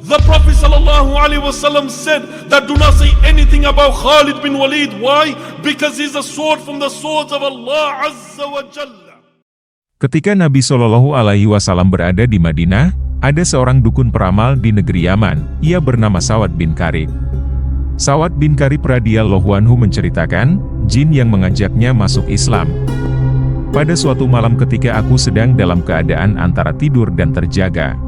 The Prophet ﷺ said that do not say anything about Khalid bin Walid. Why? Because he's a sword from the swords of Allah Azza wa Jalla. Ketika Nabi Shallallahu Alaihi Wasallam berada di Madinah, ada seorang dukun peramal di negeri Yaman. Ia bernama Sawad bin Karib. Sawad bin Karib radhiyallahu anhu menceritakan, jin yang mengajaknya masuk Islam. Pada suatu malam ketika aku sedang dalam keadaan antara tidur dan terjaga,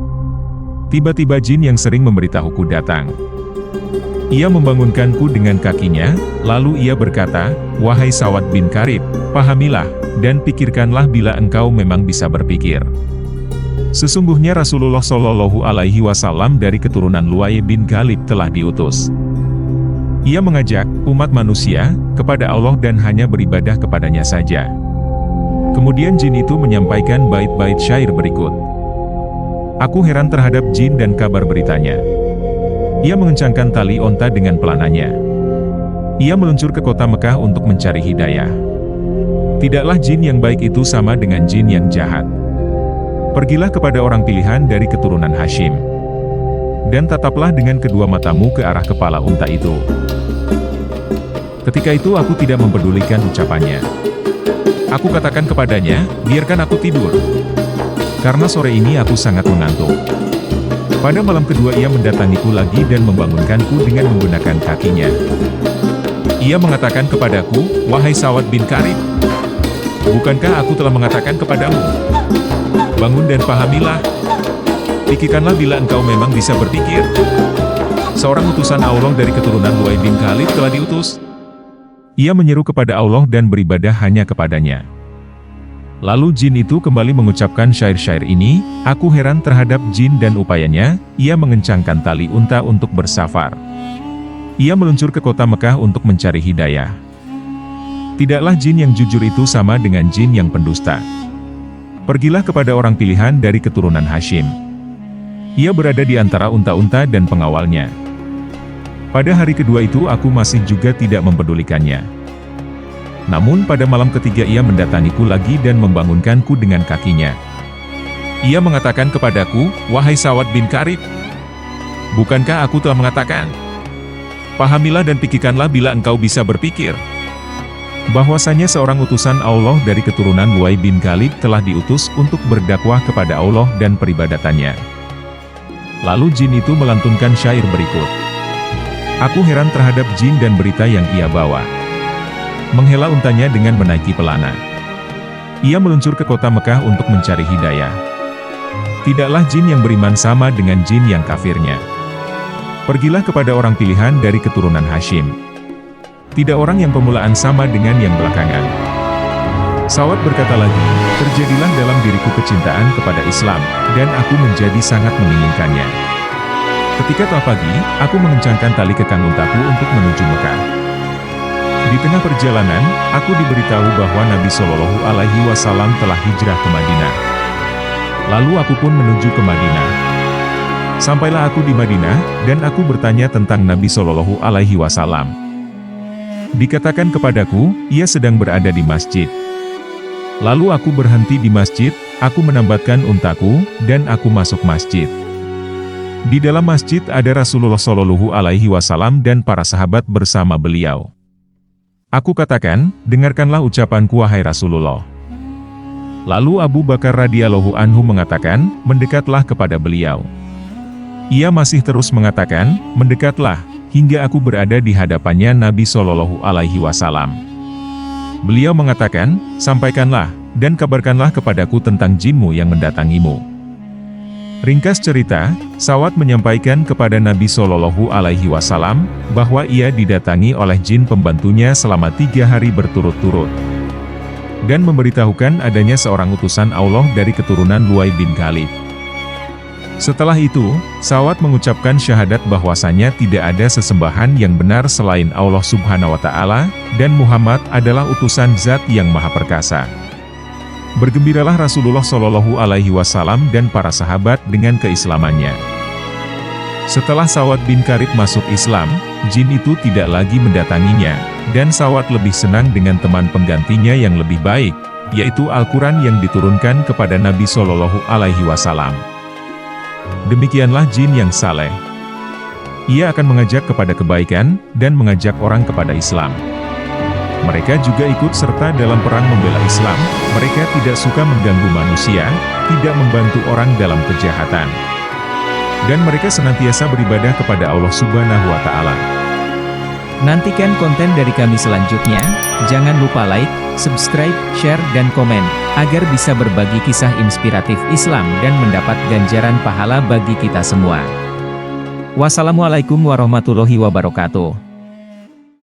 tiba-tiba jin yang sering memberitahuku datang. Ia membangunkanku dengan kakinya, lalu ia berkata, "Wahai Sawad bin Karib, pahamilah, dan pikirkanlah bila engkau memang bisa berpikir. Sesungguhnya Rasulullah Shallallahu Alaihi Wasallam dari keturunan Luay bin Ghalib telah diutus. Ia mengajak umat manusia kepada Allah dan hanya beribadah kepadanya saja." Kemudian jin itu menyampaikan bait-bait syair berikut. Aku heran terhadap jin dan kabar beritanya. Ia mengencangkan tali onta dengan pelananya. Ia meluncur ke kota Mekah untuk mencari hidayah. Tidaklah jin yang baik itu sama dengan jin yang jahat. Pergilah kepada orang pilihan dari keturunan Hashim, dan tataplah dengan kedua matamu ke arah kepala unta itu. Ketika itu aku tidak mempedulikan ucapannya. Aku katakan kepadanya, biarkan aku tidur, karena sore ini aku sangat mengantuk. Pada malam kedua ia mendatangiku lagi dan membangunkanku dengan menggunakan kakinya. Ia mengatakan kepadaku, "Wahai Sawad bin Karib, bukankah aku telah mengatakan kepadamu, bangun dan pahamilah. Pikirkanlah bila engkau memang bisa berpikir. Seorang utusan Allah dari keturunan Luay bin Ghalib telah diutus." Ia menyeru kepada Allah dan beribadah hanya kepadanya. Lalu jin itu kembali mengucapkan syair-syair ini, aku heran terhadap jin dan upayanya, ia mengencangkan tali unta untuk bersafar. Ia meluncur ke kota Mekah untuk mencari hidayah. Tidaklah jin yang jujur itu sama dengan jin yang pendusta. Pergilah kepada orang pilihan dari keturunan Hashim. Ia berada di antara unta-unta dan pengawalnya. Pada hari kedua itu aku masih juga tidak mempedulikannya. Namun pada malam ketiga ia mendatangiku lagi dan membangunkanku dengan kakinya. Ia mengatakan kepadaku, "Wahai Sawad bin Karib, bukankah aku telah mengatakan? Pahamilah dan pikirkanlah bila engkau bisa berpikir, bahwasanya seorang utusan Allah dari keturunan Luay bin Ghalib telah diutus untuk berdakwah kepada Allah dan peribadatannya." Lalu jin itu melantunkan syair berikut. Aku heran terhadap jin dan berita yang ia bawa. Menghela untanya dengan menaiki pelana. Ia meluncur ke kota Mekah untuk mencari hidayah. Tidaklah jin yang beriman sama dengan jin yang kafirnya. Pergilah kepada orang pilihan dari keturunan Hashim. Tidak orang yang pemulaan sama dengan yang belakangan. Sawad berkata lagi, terjadilah dalam diriku kecintaan kepada Islam, dan aku menjadi sangat menginginkannya. Ketika telah pagi, aku mengencangkan tali kekang untaku untuk menuju Mekah. Di tengah perjalanan, aku diberitahu bahwa Nabi Shallallahu Alaihi Wasallam telah hijrah ke Madinah. Lalu aku pun menuju ke Madinah. Sampailah aku di Madinah, dan aku bertanya tentang Nabi Shallallahu Alaihi Wasallam. Dikatakan kepadaku, ia sedang berada di masjid. Lalu aku berhenti di masjid, aku menambatkan untaku, dan aku masuk masjid. Di dalam masjid ada Rasulullah Shallallahu Alaihi Wasallam dan para sahabat bersama beliau. Aku katakan, dengarkanlah ucapanku wahai Rasulullah. Lalu Abu Bakar radhiyallahu anhu mengatakan, mendekatlah kepada beliau. Ia masih terus mengatakan, mendekatlah, hingga aku berada di hadapannya Nabi Shallallahu Alaihi Wasallam. Beliau mengatakan, sampaikanlah, dan kabarkanlah kepadaku tentang jinmu yang mendatangimu. Ringkas cerita, Sawad menyampaikan kepada Nabi Shallallahu Alaihi Wasallam bahwa ia didatangi oleh jin pembantunya selama 3 hari berturut-turut, dan memberitahukan adanya seorang utusan Allah dari keturunan Luay bin Ghalib. Setelah itu, Sawad mengucapkan syahadat bahwasanya tidak ada sesembahan yang benar selain Allah Subhanahu wa Ta'ala, dan Muhammad adalah utusan Zat yang Maha Perkasa. Bergembiralah Rasulullah Shallallahu Alaihi Wasallam dan para sahabat dengan keislamannya. Setelah Sawad bin Karib masuk Islam, jin itu tidak lagi mendatanginya, dan Sawad lebih senang dengan teman penggantinya yang lebih baik, yaitu Al-Quran yang diturunkan kepada Nabi Shallallahu Alaihi Wasallam. Demikianlah jin yang saleh. Ia akan mengajak kepada kebaikan, dan mengajak orang kepada Islam. Mereka juga ikut serta dalam perang membela Islam. Mereka tidak suka mengganggu manusia, tidak membantu orang dalam kejahatan. Dan mereka senantiasa beribadah kepada Allah Subhanahu wa Ta'ala. Nantikan konten dari kami selanjutnya. Jangan lupa like, subscribe, share, dan komen, agar bisa berbagi kisah inspiratif Islam dan mendapat ganjaran pahala bagi kita semua. Wassalamualaikum warahmatullahi wabarakatuh.